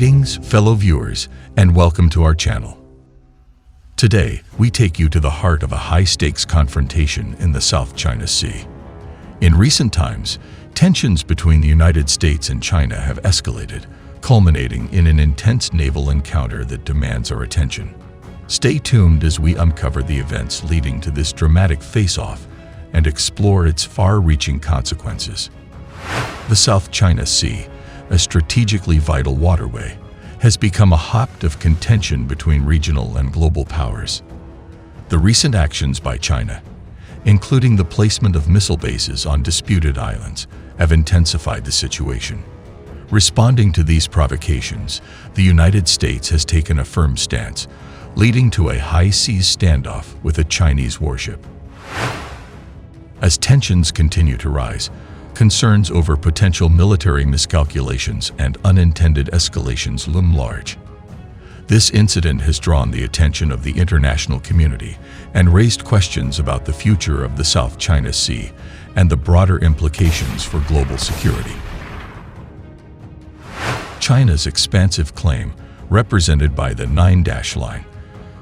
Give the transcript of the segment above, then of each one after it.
Greetings, fellow viewers, and welcome to our channel. Today, we take you to the heart of a high-stakes confrontation in the South China Sea. In recent times, tensions between the United States and China have escalated, culminating in an intense naval encounter that demands our attention. Stay tuned as we uncover the events leading to this dramatic face-off and explore its far-reaching consequences. The South China Sea, a strategically vital waterway, has become a hotbed of contention between regional and global powers. The recent actions by China, including the placement of missile bases on disputed islands, have intensified the situation. Responding to these provocations, the United States has taken a firm stance, leading to a high-seas standoff with a Chinese warship. As tensions continue to rise, concerns over potential military miscalculations and unintended escalations loom large. This incident has drawn the attention of the international community and raised questions about the future of the South China Sea and the broader implications for global security. China's expansive claim, represented by the 9-dash line,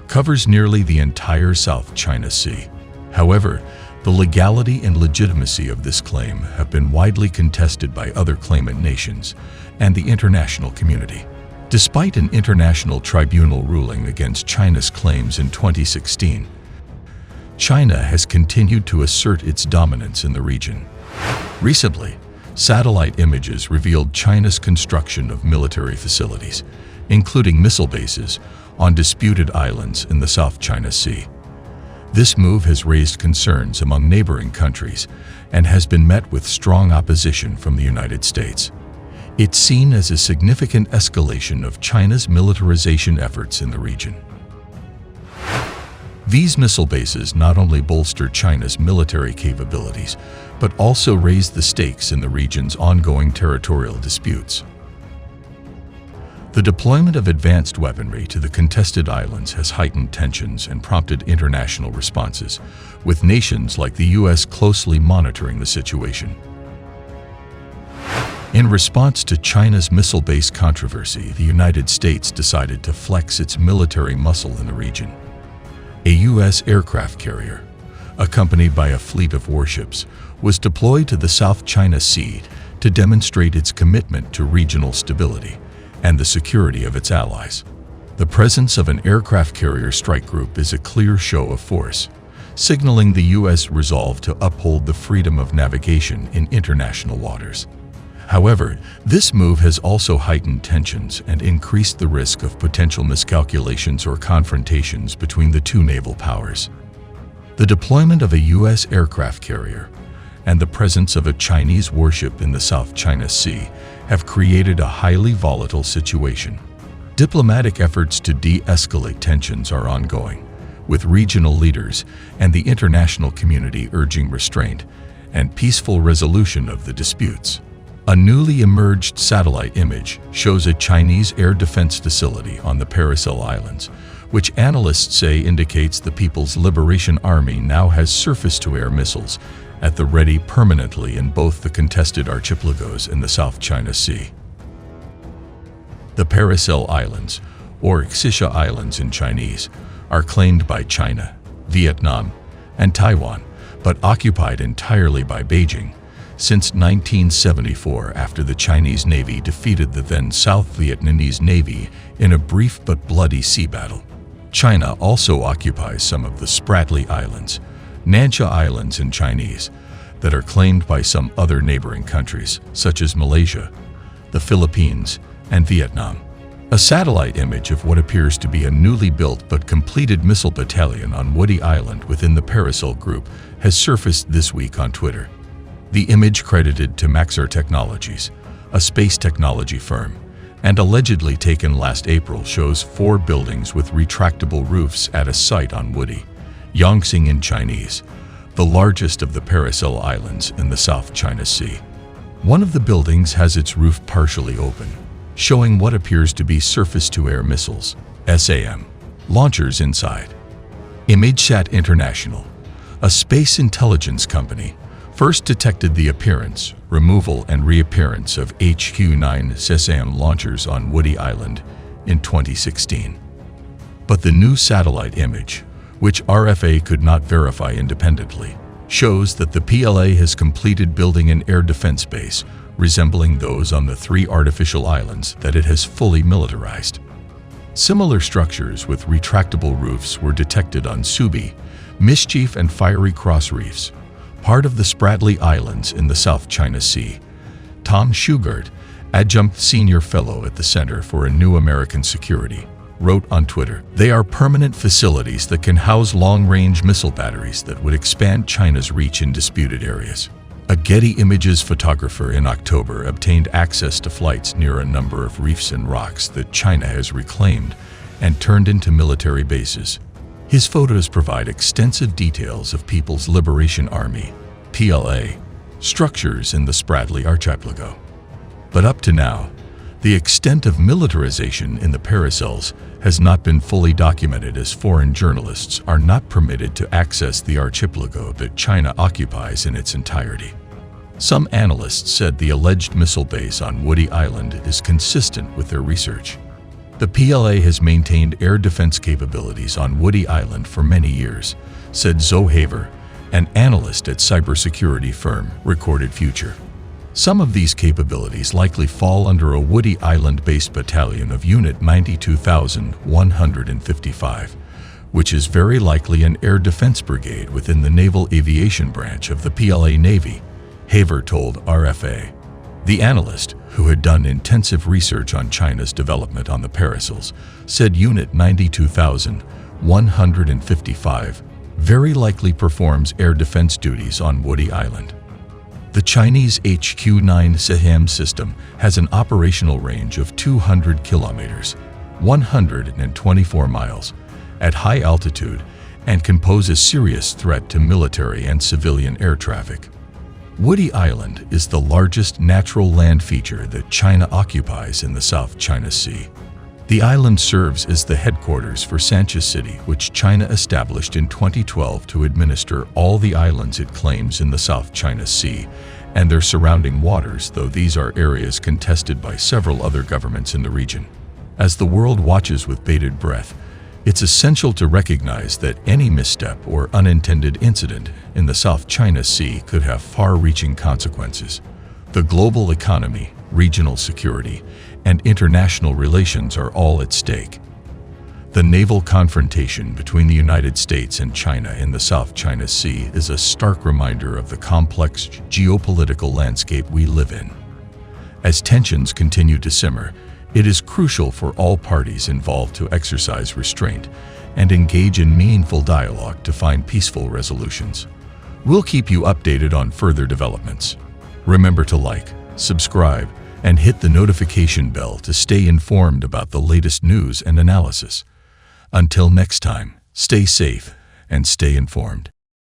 covers nearly the entire South China Sea. However, the legality and legitimacy of this claim have been widely contested by other claimant nations and the international community. Despite an international tribunal ruling against China's claims in 2016, China has continued to assert its dominance in the region. Recently, satellite images revealed China's construction of military facilities, including missile bases, on disputed islands in the South China Sea. This move has raised concerns among neighboring countries and has been met with strong opposition from the United States. It's seen as a significant escalation of China's militarization efforts in the region. These missile bases not only bolster China's military capabilities, but also raise the stakes in the region's ongoing territorial disputes. The deployment of advanced weaponry to the contested islands has heightened tensions and prompted international responses, with nations like the U.S. closely monitoring the situation. In response to China's missile-based controversy, the United States decided to flex its military muscle in the region. A U.S. aircraft carrier, accompanied by a fleet of warships, was deployed to the South China Sea to demonstrate its commitment to regional stability and the security of its allies. The presence of an aircraft carrier strike group is a clear show of force, signaling the U.S. resolve to uphold the freedom of navigation in international waters. However, this move has also heightened tensions and increased the risk of potential miscalculations or confrontations between the two naval powers. The deployment of a U.S. aircraft carrier and the presence of a Chinese warship in the South China Sea have created a highly volatile situation. Diplomatic efforts to de-escalate tensions are ongoing, with regional leaders and the international community urging restraint and peaceful resolution of the disputes. A newly emerged satellite image shows a Chinese air defense facility on the Paracel Islands, which analysts say indicates the People's Liberation Army now has surface-to-air missiles at the ready permanently in both the contested archipelagos in the South China Sea. The Paracel Islands, or Xisha Islands in Chinese, are claimed by China, Vietnam, and Taiwan, but occupied entirely by Beijing since 1974 after the Chinese Navy defeated the then South Vietnamese Navy in a brief but bloody sea battle. China also occupies some of the Spratly Islands, Nansha Islands in Chinese, that are claimed by some other neighboring countries, such as Malaysia, the Philippines, and Vietnam. A satellite image of what appears to be a newly built but completed missile battalion on Woody Island within the Paracel Group has surfaced this week on Twitter. The image, credited to Maxar Technologies, a space technology firm, and allegedly taken last April, shows 4 buildings with retractable roofs at a site on Woody, Yongxing in Chinese, the largest of the Paracel Islands in the South China Sea. One of the buildings has its roof partially open, showing what appears to be surface-to-air missiles, SAM, launchers inside. ImageSat International, a space intelligence company, first detected the appearance, removal, and reappearance of HQ-9 SCS launchers on Woody Island in 2016. But the new satellite image, which RFA could not verify independently, shows that the PLA has completed building an air defense base resembling those on the 3 artificial islands that it has fully militarized. Similar structures with retractable roofs were detected on Subi, Mischief, and Fiery Cross Reefs, part of the Spratly Islands in the South China Sea. Tom Schugart, adjunct senior fellow at the Center for a New American Security, wrote on Twitter, "They are permanent facilities that can house long-range missile batteries that would expand China's reach in disputed areas." A Getty Images photographer in October obtained access to flights near a number of reefs and rocks that China has reclaimed and turned into military bases. His photos provide extensive details of People's Liberation Army, PLA, structures in the Spratly Archipelago. But up to now, the extent of militarization in the Paracels has not been fully documented, as foreign journalists are not permitted to access the archipelago that China occupies in its entirety. Some analysts said the alleged missile base on Woody Island is consistent with their research. The PLA has maintained air defense capabilities on Woody Island for many years, said Zoe Haver, an analyst at cybersecurity firm Recorded Future. Some of these capabilities likely fall under a Woody Island-based battalion of Unit 92,155, which is very likely an air defense brigade within the Naval Aviation Branch of the PLA Navy, Haver told RFA. The analyst, who had done intensive research on China's development on the Paracels, said Unit 92,155 very likely performs air defense duties on Woody Island. The Chinese HQ-9 SCS system has an operational range of 200 kilometers, 124 miles, at high altitude and can pose a serious threat to military and civilian air traffic. Woody Island is the largest natural land feature that China occupies in the South China Sea. The island serves as the headquarters for Sancha City, which China established in 2012 to administer all the islands it claims in the South China Sea and their surrounding waters, though these are areas contested by several other governments in the region. As the world watches with bated breath, it's essential to recognize that any misstep or unintended incident in the South China Sea could have far-reaching consequences. The global economy, regional security, and international relations are all at stake. The naval confrontation between the United States and China in the South China Sea is a stark reminder of the complex geopolitical landscape we live in. As tensions continue to simmer, it is crucial for all parties involved to exercise restraint and engage in meaningful dialogue to find peaceful resolutions. We'll keep you updated on further developments. Remember to like, subscribe, and hit the notification bell to stay informed about the latest news and analysis. Until next time, stay safe and stay informed.